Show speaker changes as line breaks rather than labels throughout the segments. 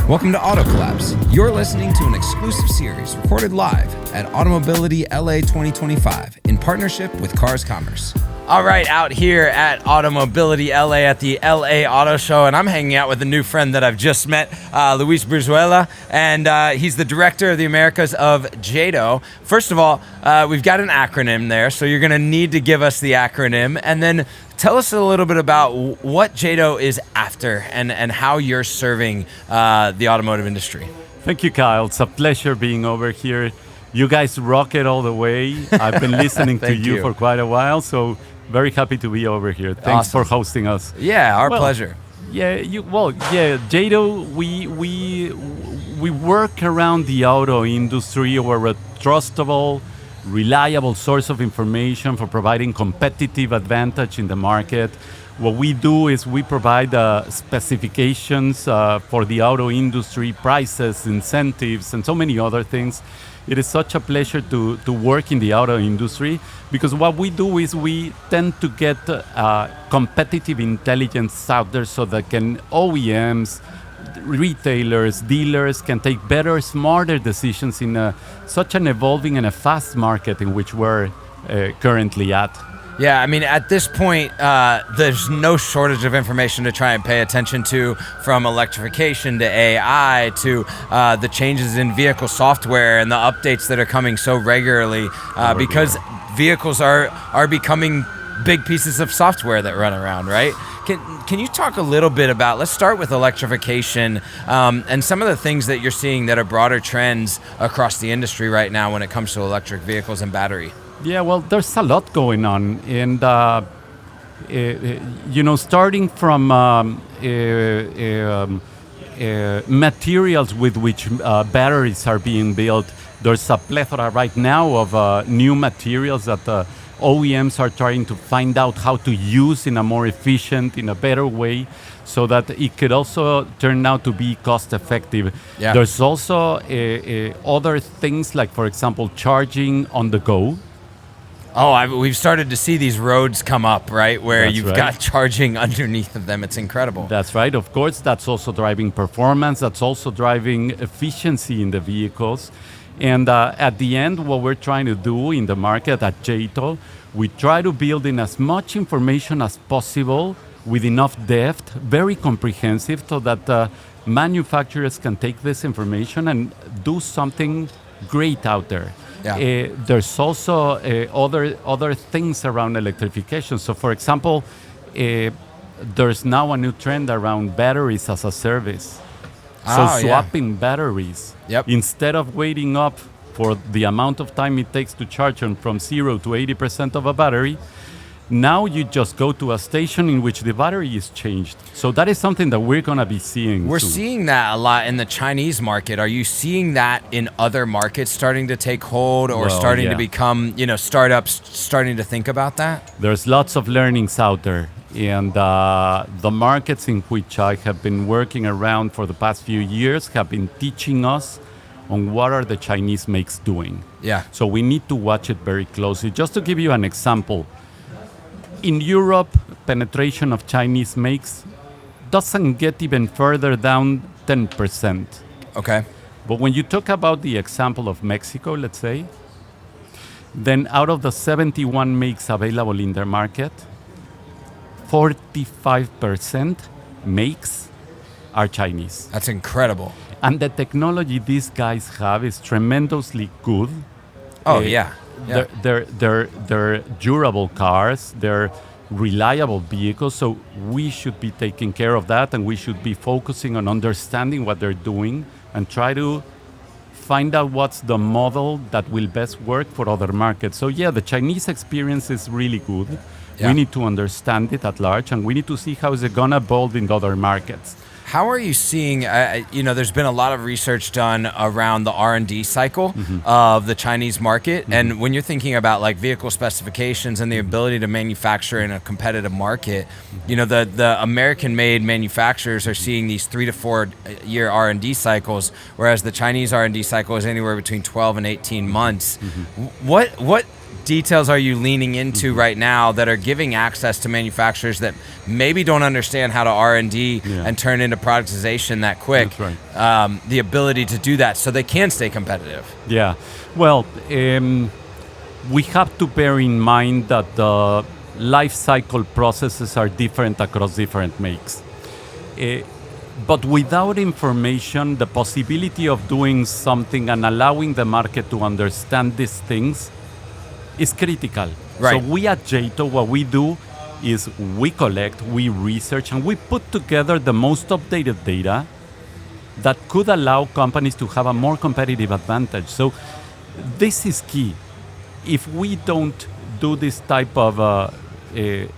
Welcome to Auto Collabs. You're listening to an exclusive series recorded live at Automobility LA 2025 in partnership with Cars Commerce. All right, out here at Automobility LA at the LA Auto Show, and I'm hanging out with a new friend that I've just met, Luis Brizuela, and he's the director of the Americas of JATO. First of all, we've got an acronym there, so you're going to need to give us the acronym, and then tell us a little bit about what JATO is after and how you're serving the automotive industry.
Thank you, Kyle. It's a pleasure being over here. You guys rock it all the way. I've been listening to you for quite a while, so very happy to be over here. Thanks for hosting us.
Yeah, our pleasure.
JATO, we work around the auto industry. We're a trustable, reliable source of information for providing competitive advantage in the market. What we do is we provide specifications for the auto industry, prices, incentives, and so many other things. It is such a pleasure to work in the auto industry because what we do is we tend to get competitive intelligence out there so that OEMs, retailers, dealers can take better, smarter decisions in such an evolving and a fast market in which we're currently at.
Yeah, I mean, at this point, there's no shortage of information to try and pay attention to, from electrification to AI to the changes in vehicle software and the updates that are coming so regularly because vehicles are becoming big pieces of software that run around, right? Can you talk a little bit about, let's start with electrification and some of the things that you're seeing that are broader trends across the industry right now when it comes to electric vehicles and battery?
Yeah, well, there's a lot going on, and starting from materials with which batteries are being built. There's a plethora right now of new materials that OEMs are trying to find out how to use in a more efficient, in a better way, so that it could also turn out to be cost effective.
Yeah.
There's also other things like, for example, charging on the go.
Oh, we've started to see these roads come up, right? Where you've got charging underneath of them. It's incredible.
That's right. Of course, that's also driving performance. That's also driving efficiency in the vehicles. And at the end, what we're trying to do in the market at JATO, we try to build in as much information as possible with enough depth, very comprehensive, so that manufacturers can take this information and do something great out there. Yeah. There's also other things around electrification. So, for example, there's now a new trend around batteries as a service. So swapping batteries.
Yep.
Instead of waiting up for the amount of time it takes to charge them from 0 to 80% of a battery, now you just go to a station in which the battery is changed. So that is something that we're going to be seeing
We're
soon.
seeing that a lot in the Chinese market. Are you seeing that in other markets starting to take hold or starting to become, startups starting to think about that?
There's lots of learnings out there. And the markets in which I have been working around for the past few years have been teaching us on what are the Chinese makes doing.
Yeah.
So we need to watch it very closely. Just to give you an example, in Europe, penetration of Chinese makes doesn't get even further down 10%.
Okay.
But when you talk about the example of Mexico, let's say, then out of the 71 makes available in their market, 45% makes are Chinese.
That's incredible.
And the technology these guys have is tremendously good.
Oh, yeah.
They're durable cars, they're reliable vehicles, so we should be taking care of that, and we should be focusing on understanding what they're doing and try to find out what's the model that will best work for other markets. So yeah, the Chinese experience is really good. Yeah. We need to understand it at large, and we need to see how is it going to evolve in other markets.
How are you seeing, there's been a lot of research done around the R&D cycle of the Chinese market. And when you're thinking about like vehicle specifications and the ability to manufacture in a competitive market, the American-made manufacturers are seeing these 3 to 4 year R&D cycles, whereas the Chinese R&D cycle is anywhere between 12 and 18 months. What details are you leaning into right now that are giving access to manufacturers that maybe don't understand how to R&D and turn into productization that quick?
That's right.
The ability to do that so they can stay competitive.
Yeah. Well, we have to bear in mind that the life cycle processes are different across different makes. But without information, the possibility of doing something and allowing the market to understand these things is critical.
Right.
So we at JATO, what we do is we collect, we research, and we put together the most updated data that could allow companies to have a more competitive advantage. So this is key. If we don't do this type of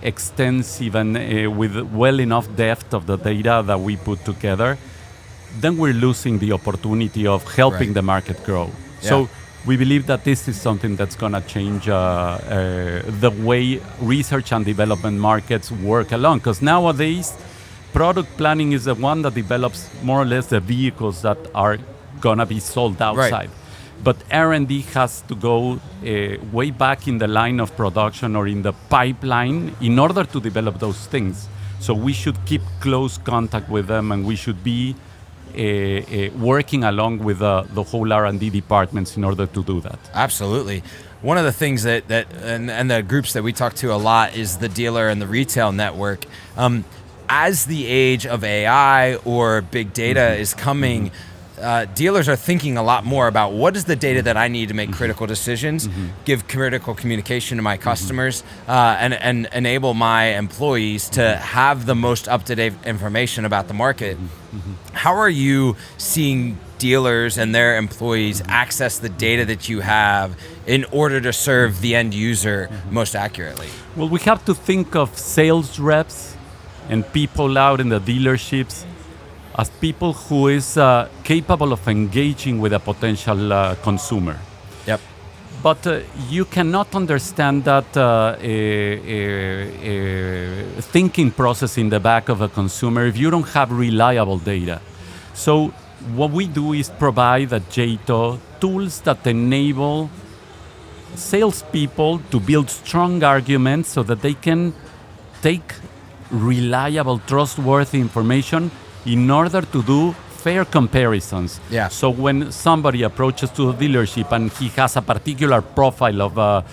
extensive and with well enough depth of the data that we put together, then we're losing the opportunity of helping the market grow.
Yeah.
So we believe that this is something that's going to change the way research and development markets work along. Because nowadays, product planning is the one that develops more or less the vehicles that are going to be sold outside.
Right.
But R&D has to go way back in the line of production or in the pipeline in order to develop those things. So we should keep close contact with them, and we should be working along with the whole R&D departments in order to do that.
Absolutely. One of the things that and the groups that we talk to a lot is the dealer and the retail network. As the age of AI or big data is coming, dealers are thinking a lot more about what is the data that I need to make critical decisions, give critical communication to my customers, and enable my employees to have the most up-to-date information about the market. How are you seeing dealers and their employees access the data that you have in order to serve the end user most accurately?
Well, we have to think of sales reps and people out in the dealerships as people who is capable of engaging with a potential consumer.
Yep.
But you cannot understand that thinking process in the back of a consumer if you don't have reliable data. So what we do is provide at JATO tools that enable salespeople to build strong arguments so that they can take reliable, trustworthy information in order to do fair comparisons.
Yeah.
So when somebody approaches to a dealership and he has a particular profile of a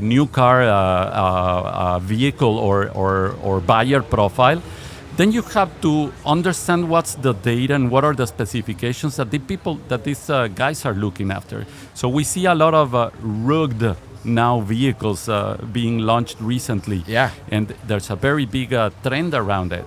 new car, vehicle or buyer profile, then you have to understand what's the data and what are the specifications that these guys are looking after. So we see a lot of rugged now vehicles being launched recently.
Yeah.
And there's a very big trend around it.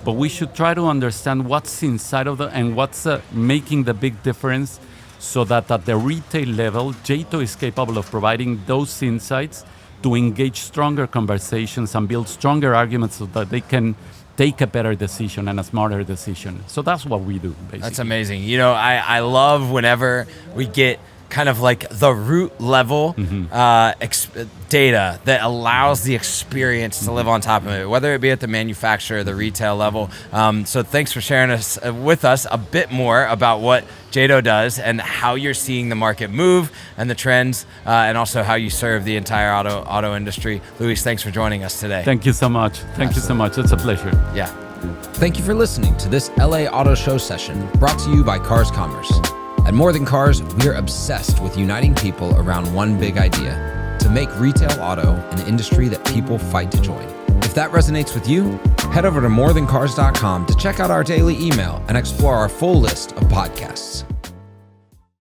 But we should try to understand what's inside of and what's making the big difference, so that at the retail level, JATO is capable of providing those insights to engage stronger conversations and build stronger arguments so that they can take a better decision and a smarter decision. So that's what we do, basically.
That's amazing. You know, I love whenever we get kind of like the root level data that allows the experience to live on top of it, whether it be at the manufacturer or the retail level. So thanks for sharing with us a bit more about what JATO does and how you're seeing the market move and the trends, and also how you serve the entire auto industry. Luis, thanks for joining us today.
Thank you so much. Thank you so much. It's a pleasure.
Yeah.
Thank you for listening to this LA Auto Show session brought to you by Cars Commerce. At More Than Cars, we are obsessed with uniting people around one big idea: to make retail auto an industry that people fight to join. If that resonates with you, head over to morethancars.com to check out our daily email and explore our full list of podcasts.